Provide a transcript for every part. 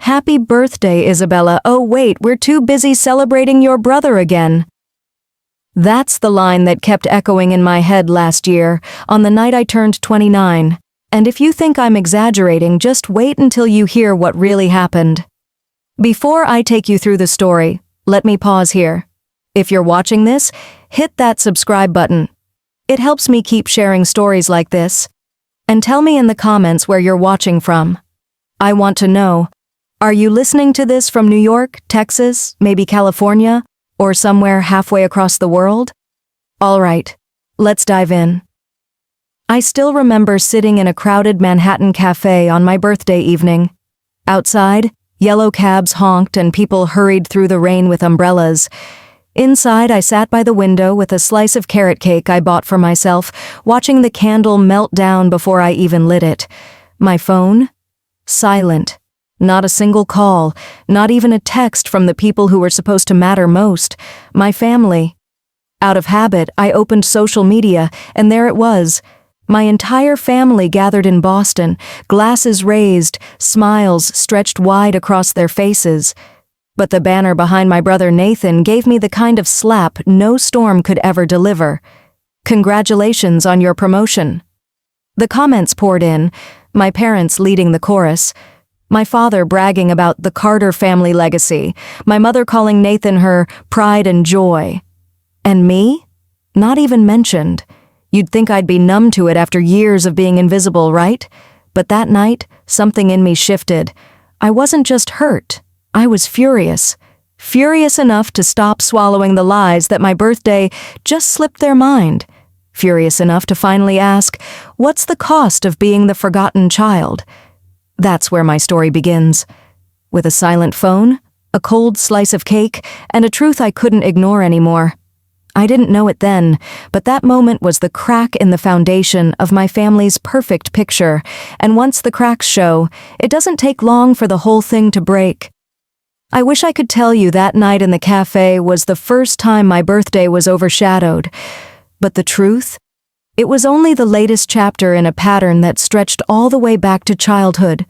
"Happy birthday, Isabella. Oh wait, we're too busy celebrating your brother again." That's the line that kept echoing in my head last year, on the night I turned 29. And if you think I'm exaggerating, just wait until you hear what really happened. Before I take you through the story, let me pause here. If you're watching this, hit that subscribe button. It helps me keep sharing stories like this. And tell me in the comments where you're watching from. I want to know, are you listening to this from New York, Texas, maybe California, or somewhere halfway across the world? All right, let's dive in. I still remember sitting in a crowded Manhattan cafe on my birthday evening. Outside, yellow cabs honked and people hurried through the rain with umbrellas. Inside, I sat by the window with a slice of carrot cake I bought for myself, watching the candle melt down before I even lit it. My phone? Silent. Not a single call, not even a text from the people who were supposed to matter most, my family. Out of habit, I opened social media, and there it was. My entire family gathered in Boston, glasses raised, smiles stretched wide across their faces. But the banner behind my brother Nathan gave me the kind of slap no storm could ever deliver. "Congratulations on your promotion." The comments poured in, my parents leading the chorus. My father bragging about the Carter family legacy, my mother calling Nathan her pride and joy. And me? Not even mentioned. You'd think I'd be numb to it after years of being invisible, right? But that night, something in me shifted. I wasn't just hurt. I was furious. Furious enough to stop swallowing the lies that my birthday just slipped their mind. Furious enough to finally ask, what's the cost of being the forgotten child? That's where my story begins. With a silent phone, a cold slice of cake, and a truth I couldn't ignore anymore. I didn't know it then, but that moment was the crack in the foundation of my family's perfect picture, and once the cracks show, it doesn't take long for the whole thing to break. I wish I could tell you that night in the cafe was the first time my birthday was overshadowed. But the truth? It was only the latest chapter in a pattern that stretched all the way back to childhood.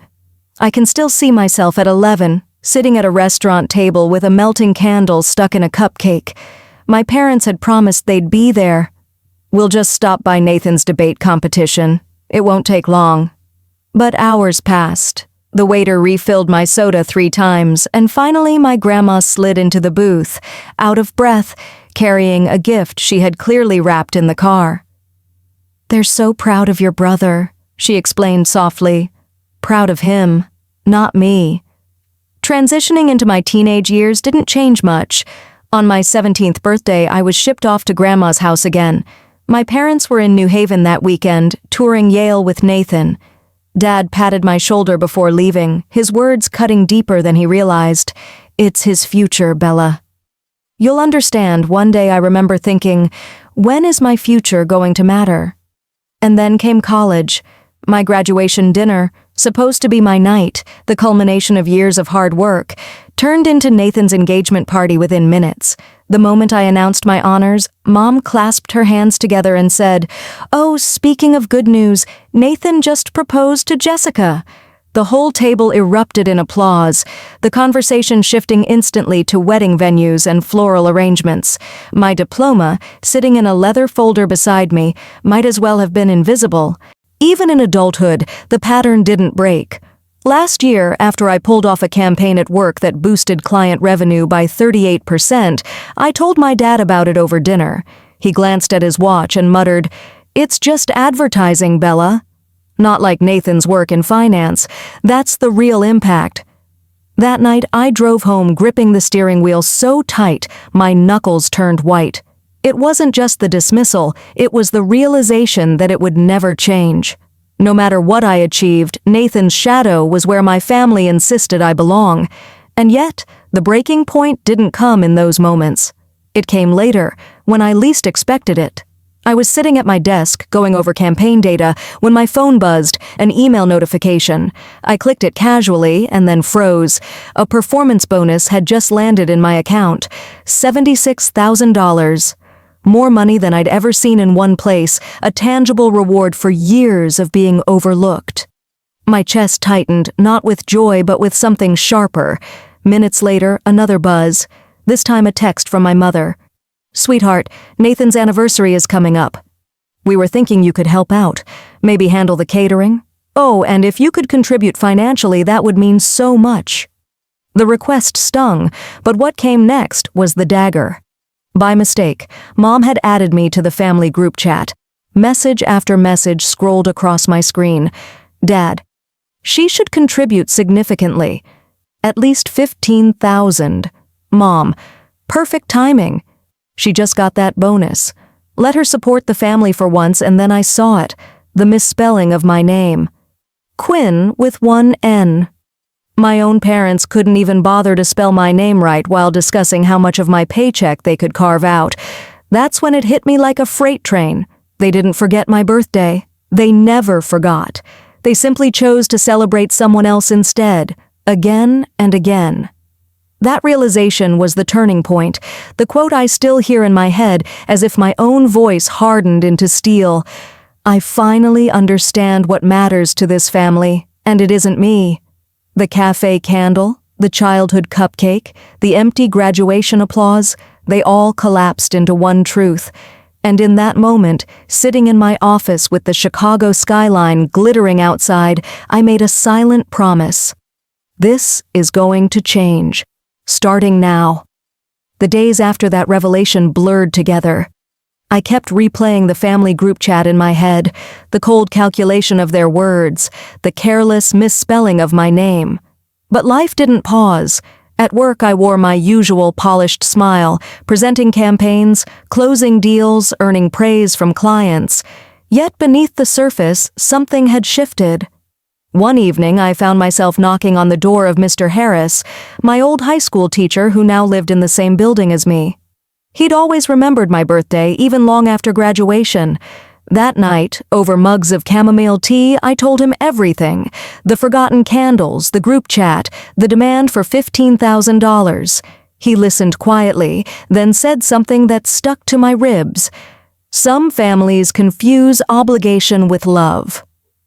I can still see myself at 11, sitting at a restaurant table with a melting candle stuck in a cupcake. My parents had promised they'd be there. "We'll just stop by Nathan's debate competition. It won't take long." But hours passed. The waiter refilled my soda 3 times, and finally my grandma slid into the booth, out of breath, carrying a gift she had clearly wrapped in the car. "They're so proud of your brother," she explained softly. Proud of him, not me. Transitioning into my teenage years didn't change much. On my 17th birthday, I was shipped off to Grandma's house again. My parents were in New Haven that weekend, touring Yale with Nathan. Dad patted my shoulder before leaving, his words cutting deeper than he realized. "It's his future, Bella." You'll understand, one day I remember thinking, when is my future going to matter? And then came college. My graduation dinner, supposed to be my night, the culmination of years of hard work, turned into Nathan's engagement party within minutes. The moment I announced my honors, Mom clasped her hands together and said, "Oh, speaking of good news, Nathan just proposed to Jessica." The whole table erupted in applause, the conversation shifting instantly to wedding venues and floral arrangements. My diploma, sitting in a leather folder beside me, might as well have been invisible. Even in adulthood, the pattern didn't break. Last year, after I pulled off a campaign at work that boosted client revenue by 38%, I told my dad about it over dinner. He glanced at his watch and muttered, "It's just advertising, Bella." Not like Nathan's work in finance. That's the real impact. That night, I drove home gripping the steering wheel so tight, my knuckles turned white. It wasn't just the dismissal, it was the realization that it would never change. No matter what I achieved, Nathan's shadow was where my family insisted I belong. And yet, the breaking point didn't come in those moments. It came later, when I least expected it. I was sitting at my desk, going over campaign data, when my phone buzzed, an email notification. I clicked it casually and then froze. A performance bonus had just landed in my account. $76,000. More money than I'd ever seen in one place, a tangible reward for years of being overlooked. My chest tightened, not with joy but with something sharper. Minutes later, another buzz. This time a text from my mother. "Sweetheart, Nathan's anniversary is coming up. We were thinking you could help out. Maybe handle the catering? Oh, and if you could contribute financially, that would mean so much." The request stung, but what came next was the dagger. By mistake, Mom had added me to the family group chat. Message after message scrolled across my screen. "Dad, she should contribute significantly. At least 15,000. Mom, perfect timing. She just got that bonus. Let her support the family for once." And then I saw it, the misspelling of my name. Quinn with one N. My own parents couldn't even bother to spell my name right while discussing how much of my paycheck they could carve out. That's when it hit me like a freight train. They didn't forget my birthday. They never forgot. They simply chose to celebrate someone else instead, again and again. That realization was the turning point, the quote I still hear in my head as if my own voice hardened into steel. I finally understand what matters to this family, and it isn't me. The cafe candle, the childhood cupcake, the empty graduation applause, they all collapsed into one truth. And in that moment, sitting in my office with the Chicago skyline glittering outside, I made a silent promise. This is going to change. Starting now. The days after that revelation blurred together. I kept replaying the family group chat in my head, the cold calculation of their words, the careless misspelling of my name. But life didn't pause. At work, I wore my usual polished smile, presenting campaigns, closing deals, earning praise from clients. Yet beneath the surface, something had shifted. One evening, I found myself knocking on the door of Mr. Harris, my old high school teacher who now lived in the same building as me. He'd always remembered my birthday, even long after graduation. That night, over mugs of chamomile tea, I told him everything. The forgotten candles, the group chat, the demand for $15,000. He listened quietly, then said something that stuck to my ribs. Some families confuse obligation with love.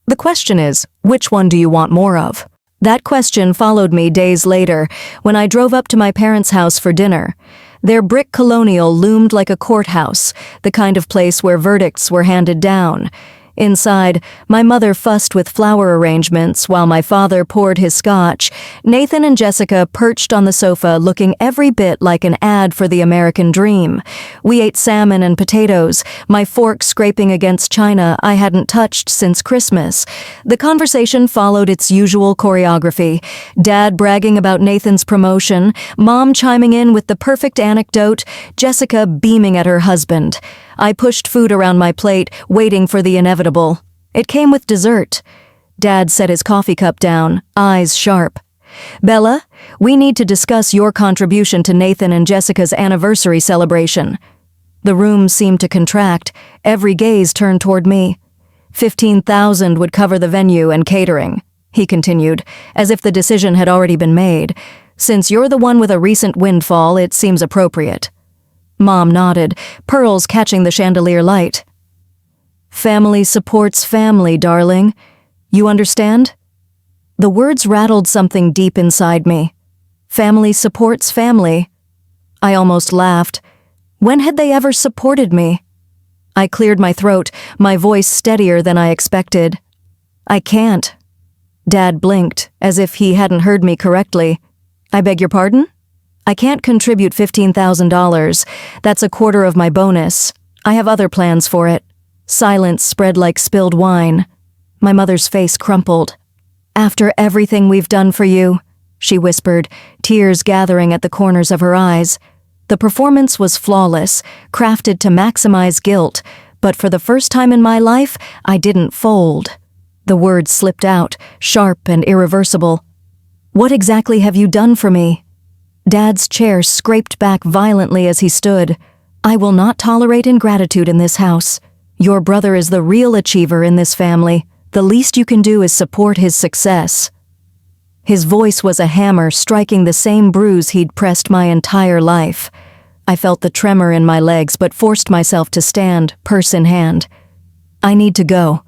The question is, which one do you want more of? That question followed me days later, when I drove up to my parents' house for dinner. Their brick colonial loomed like a courthouse, the kind of place where verdicts were handed down. Inside, my mother fussed with flower arrangements while my father poured his scotch. Nathan and Jessica perched on the sofa looking every bit like an ad for the American dream. We ate salmon and potatoes, my fork scraping against china I hadn't touched since Christmas. The conversation followed its usual choreography. Dad bragging about Nathan's promotion, Mom chiming in with the perfect anecdote, Jessica beaming at her husband. I pushed food around my plate, waiting for the inevitable. It came with dessert. Dad set his coffee cup down, eyes sharp. "Bella, we need to discuss your contribution to Nathan and Jessica's anniversary celebration." The room seemed to contract. Every gaze turned toward me. 15,000 would cover the venue and catering, he continued, as if the decision had already been made. "Since you're the one with a recent windfall, it seems appropriate." Mom nodded, pearls catching the chandelier light. "Family supports family, darling. You understand?" The words rattled something deep inside me. Family supports family. I almost laughed. When had they ever supported me? I cleared my throat, my voice steadier than I expected. "I can't." Dad blinked, as if he hadn't heard me correctly. "I beg your pardon?" "I can't contribute $15,000. That's a quarter of my bonus. I have other plans for it." Silence spread like spilled wine. My mother's face crumpled. "After everything we've done for you," she whispered, tears gathering at the corners of her eyes. The performance was flawless, crafted to maximize guilt, but for the first time in my life, I didn't fold. The words slipped out, sharp and irreversible. "What exactly have you done for me?" Dad's chair scraped back violently as he stood. "I will not tolerate ingratitude in this house. Your brother is the real achiever in this family. The least you can do is support his success." His voice was a hammer striking the same bruise he'd pressed my entire life. I felt the tremor in my legs but forced myself to stand, purse in hand. "I need to go."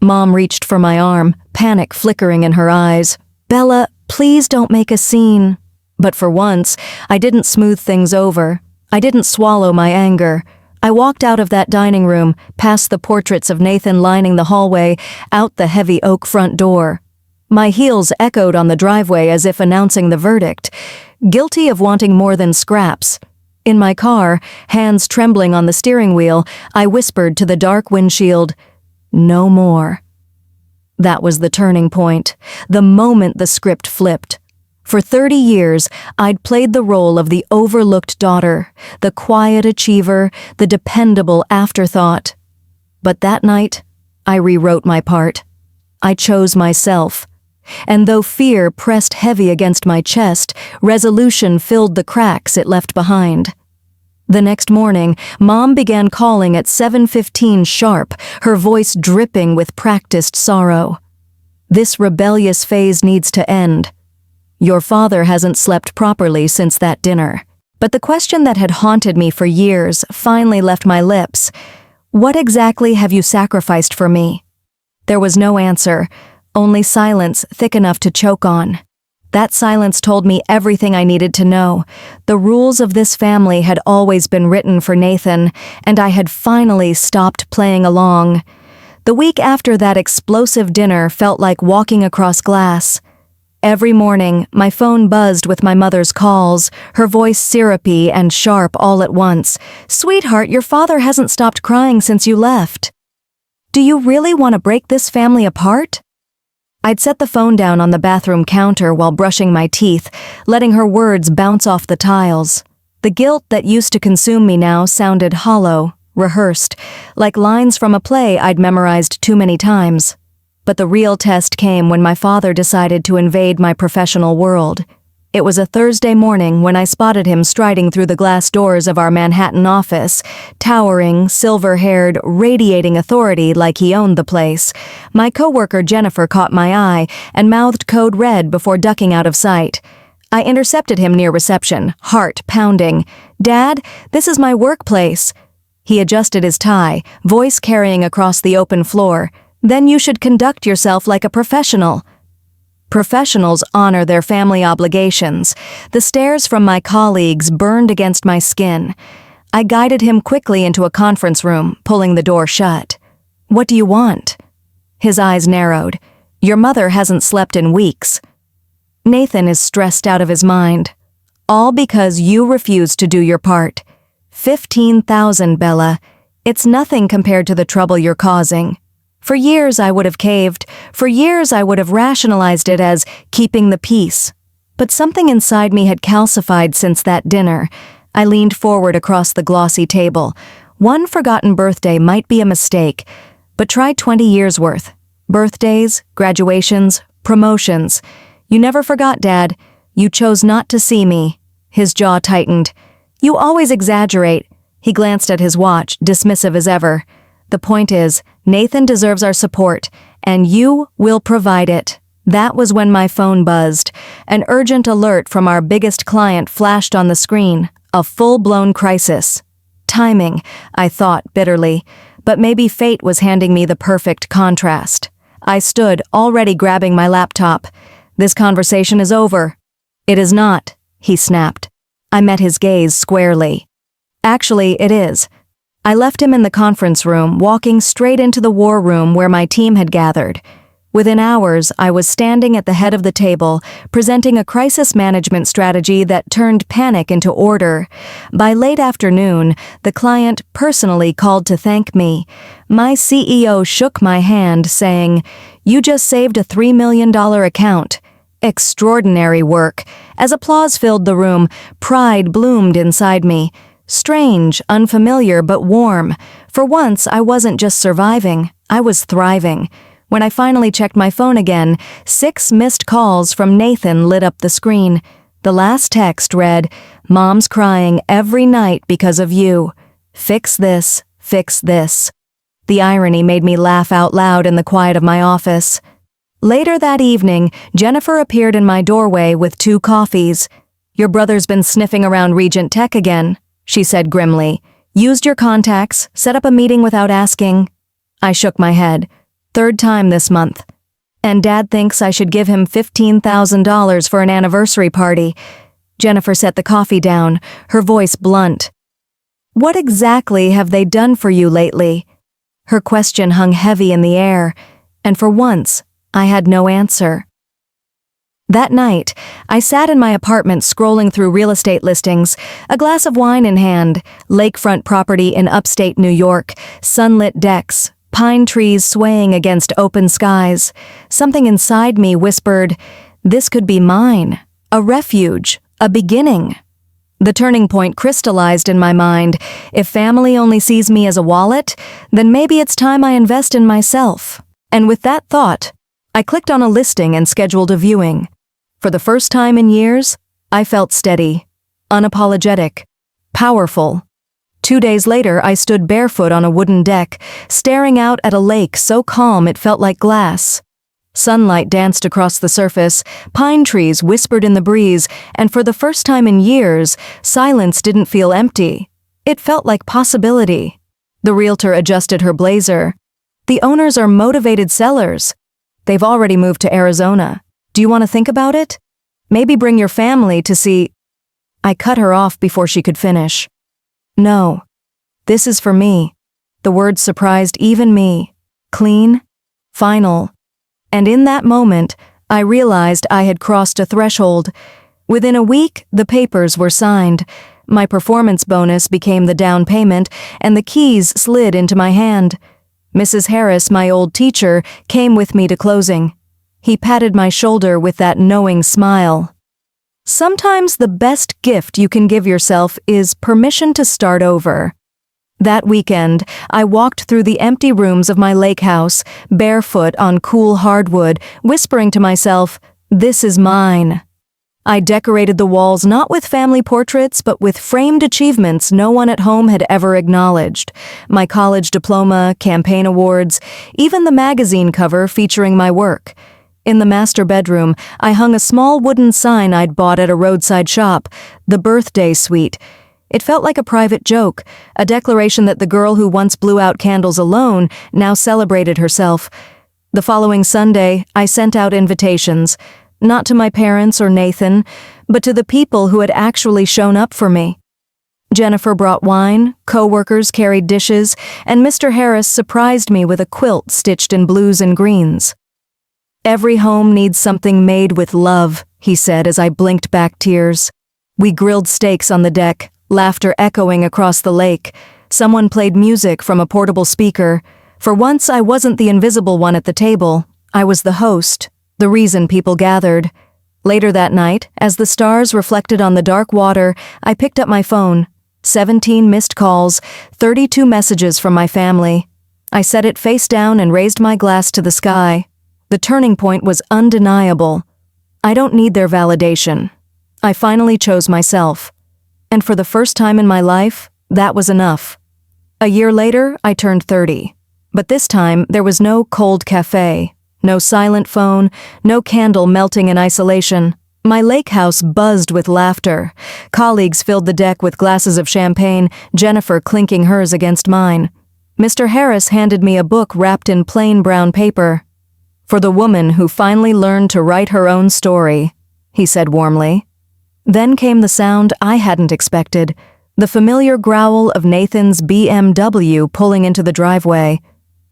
Mom reached for my arm, panic flickering in her eyes. "Bella, please don't make a scene." But for once, I didn't smooth things over. I didn't swallow my anger. I walked out of that dining room, past the portraits of Nathan lining the hallway, out the heavy oak front door. My heels echoed on the driveway as if announcing the verdict. Guilty of wanting more than scraps. In my car, hands trembling on the steering wheel, I whispered to the dark windshield, "No more." That was the turning point, the moment the script flipped. For 30 years, I'd played the role of the overlooked daughter, the quiet achiever, the dependable afterthought. But that night, I rewrote my part. I chose myself. And though fear pressed heavy against my chest, resolution filled the cracks it left behind. The next morning, Mom began calling at 7:15 sharp, her voice dripping with practiced sorrow. "This rebellious phase needs to end. Your father hasn't slept properly since that dinner." But the question that had haunted me for years finally left my lips. "What exactly have you sacrificed for me?" There was no answer, only silence thick enough to choke on. That silence told me everything I needed to know. The rules of this family had always been written for Nathan, and I had finally stopped playing along. The week after that explosive dinner felt like walking across glass. Every morning, my phone buzzed with my mother's calls, her voice syrupy and sharp all at once. "Sweetheart, your father hasn't stopped crying since you left. Do you really want to break this family apart?" I'd set the phone down on the bathroom counter while brushing my teeth, letting her words bounce off the tiles. The guilt that used to consume me now sounded hollow, rehearsed, like lines from a play I'd memorized too many times. But the real test came when my father decided to invade my professional world. It was a Thursday morning when I spotted him striding through the glass doors of our Manhattan office, towering, silver-haired, radiating authority like he owned the place. My coworker Jennifer caught my eye and mouthed code red before ducking out of sight. I intercepted him near reception, heart pounding. "Dad, this is my workplace." He adjusted his tie, voice carrying across the open floor. "Then you should conduct yourself like a professional." Professionals honor their family obligations. The stares from my colleagues burned against my skin. I guided him quickly into a conference room, pulling the door shut. "What do you want?" His eyes narrowed. "Your mother hasn't slept in weeks. Nathan is stressed out of his mind. All because you refused to do your part. 15,000, Bella. It's nothing compared to the trouble you're causing. For years I would have caved. For years I would have rationalized it as keeping the peace. But something inside me had calcified since that dinner. I leaned forward across the glossy table. One forgotten birthday might be a mistake, but try 20 years worth. Birthdays, graduations, promotions. You never forgot, Dad. You chose not to see me. His jaw tightened. You always exaggerate. He glanced at his watch, dismissive as ever. The point is, Nathan deserves our support, and you will provide it. That was when my phone buzzed. An urgent alert from our biggest client flashed on the screen. A full-blown crisis. Timing, I thought bitterly, but maybe fate was handing me the perfect contrast. I stood, already grabbing my laptop. This conversation is over. It is not, he snapped. I met his gaze squarely. Actually, it is. I left him in the conference room, walking straight into the war room where my team had gathered. Within hours, I was standing at the head of the table, presenting a crisis management strategy that turned panic into order. By late afternoon, the client personally called to thank me. My CEO shook my hand, saying, "You just saved a $3 million account." Extraordinary work. As applause filled the room, pride bloomed inside me. Strange, unfamiliar, but warm. For once, I wasn't just surviving, I was thriving. When I finally checked my phone again, 6 missed calls from Nathan lit up the screen. The last text read, "Mom's crying every night because of you. Fix this, fix this." The irony made me laugh out loud in the quiet of my office. Later that evening, Jennifer appeared in my doorway with 2 coffees. "Your brother's been sniffing around Regent Tech again," she said grimly. "Used your contacts, set up a meeting without asking." I shook my head. 3rd time this month. And Dad thinks I should give him $15,000 for an anniversary party. Jennifer set the coffee down, her voice blunt. What exactly have they done for you lately? Her question hung heavy in the air, and for once, I had no answer. That night, I sat in my apartment scrolling through real estate listings, a glass of wine in hand, lakefront property in upstate New York, sunlit decks, pine trees swaying against open skies. Something inside me whispered, this could be mine, a refuge, a beginning. The turning point crystallized in my mind. If family only sees me as a wallet, then maybe it's time I invest in myself. And with that thought, I clicked on a listing and scheduled a viewing. For the first time in years, I felt steady, unapologetic, powerful. 2 days later, I stood barefoot on a wooden deck, staring out at a lake so calm it felt like glass. Sunlight danced across the surface, pine trees whispered in the breeze, and for the first time in years, silence didn't feel empty. It felt like possibility. The realtor adjusted her blazer. The owners are motivated sellers. They've already moved to Arizona. Do you want to think about it? Maybe bring your family to see. I cut her off before she could finish. No. This is for me. The words surprised even me. Clean. Final. And in that moment, I realized I had crossed a threshold. Within a week, the papers were signed. My performance bonus became the down payment, and the keys slid into my hand. Mrs. Harris, my old teacher, came with me to closing. He patted my shoulder with that knowing smile. Sometimes the best gift you can give yourself is permission to start over. That weekend, I walked through the empty rooms of my lake house, barefoot on cool hardwood, whispering to myself, this is mine. I decorated the walls not with family portraits, but with framed achievements no one at home had ever acknowledged. My college diploma, campaign awards, even the magazine cover featuring my work. In the master bedroom, I hung a small wooden sign I'd bought at a roadside shop, the birthday suite. It felt like a private joke, a declaration that the girl who once blew out candles alone now celebrated herself. The following Sunday, I sent out invitations, not to my parents or Nathan, but to the people who had actually shown up for me. Jennifer brought wine, co-workers carried dishes, and Mr. Harris surprised me with a quilt stitched in blues and greens. Every home needs something made with love, he said as I blinked back tears. We grilled steaks on the deck, laughter echoing across the lake. Someone played music from a portable speaker. For once, I wasn't the invisible one at the table. I was the host, the reason people gathered. Later that night, as the stars reflected on the dark water, I picked up my phone. 17 missed calls, 32 messages from my family. I set it face down and raised my glass to the sky. The turning point was undeniable. I don't need their validation. I finally chose myself. And for the first time in my life, that was enough. A year later, I turned 30. But this time, there was no cold cafe, no silent phone, no candle melting in isolation. My lake house buzzed with laughter. Colleagues filled the deck with glasses of champagne, Jennifer clinking hers against mine. Mr. Harris handed me a book wrapped in plain brown paper. For the woman who finally learned to write her own story, he said warmly. Then came the sound I hadn't expected, the familiar growl of Nathan's BMW pulling into the driveway.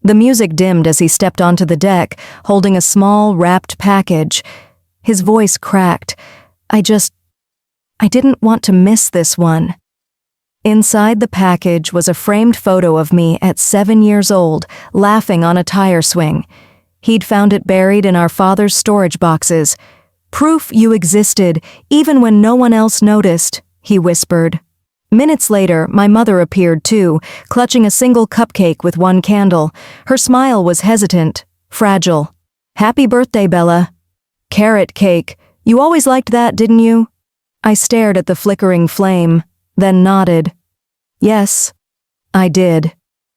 The music dimmed as he stepped onto the deck, holding a small, wrapped package. His voice cracked. I didn't want to miss this one. Inside the package was a framed photo of me at 7 years old, laughing on a tire swing. He'd found it buried in our father's storage boxes. Proof you existed, even when no one else noticed, he whispered. Minutes later, my mother appeared too, clutching a single cupcake with one candle. Her smile was hesitant, fragile. Happy birthday, Bella. Carrot cake. You always liked that, didn't you? I stared at the flickering flame, then nodded. Yes, I did.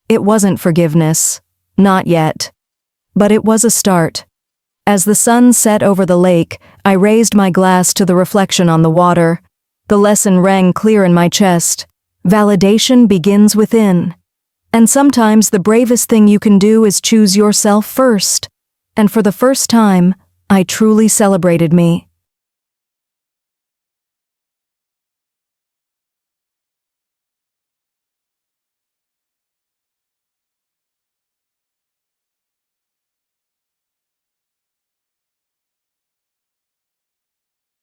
It wasn't forgiveness. Not yet. But it was a start. As the sun set over the lake, I raised my glass to the reflection on the water. The lesson rang clear in my chest. Validation begins within. And sometimes the bravest thing you can do is choose yourself first. And for the first time, I truly celebrated me.